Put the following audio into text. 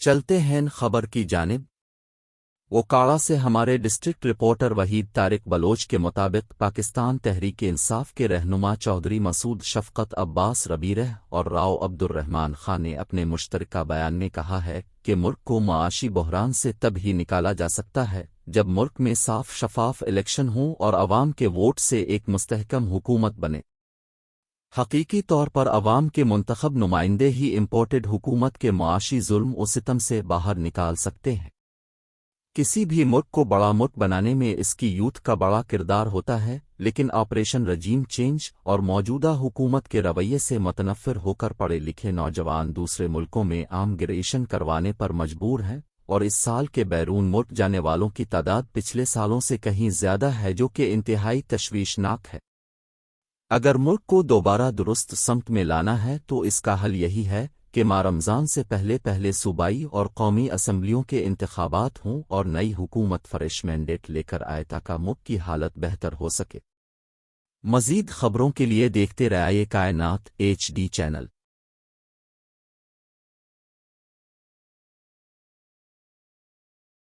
چلتے ہیں خبر کی جانب۔ وکاڑا سے ہمارے ڈسٹرکٹ رپورٹر وحید طارق بلوچ کے مطابق پاکستان تحریک انصاف کے رہنما چودھری مسعود شفقت عباس ربیرہ اور راؤ عبد الرحمان خان نے اپنے مشترکہ بیان میں کہا ہے کہ ملک کو معاشی بحران سے تب ہی نکالا جا سکتا ہے جب ملک میں صاف شفاف الیکشن ہوں اور عوام کے ووٹ سے ایک مستحکم حکومت بنے۔ حقیقی طور پر عوام کے منتخب نمائندے ہی امپورٹڈ حکومت کے معاشی ظلم و ستم سے باہر نکال سکتے ہیں۔ کسی بھی ملک کو بڑا ملک بنانے میں اس کی یوتھ کا بڑا کردار ہوتا ہے، لیکن آپریشن رجیم چینج اور موجودہ حکومت کے رویے سے متنفر ہو کر پڑھے لکھے نوجوان دوسرے ملکوں میں امیگریشن کروانے پر مجبور ہیں، اور اس سال کے بیرون ملک جانے والوں کی تعداد پچھلے سالوں سے کہیں زیادہ ہے، جو کہ انتہائی تشویشناک ہے۔ اگر ملک کو دوبارہ درست سمت میں لانا ہے تو اس کا حل یہی ہے کہ ماہ رمضان سے پہلے صوبائی اور قومی اسمبلیوں کے انتخابات ہوں اور نئی حکومت فریش مینڈیٹ لے کر آئے تاکہ ملک کی حالت بہتر ہو سکے۔ مزید خبروں کے لیے دیکھتے رہیے کائنات HD چینل۔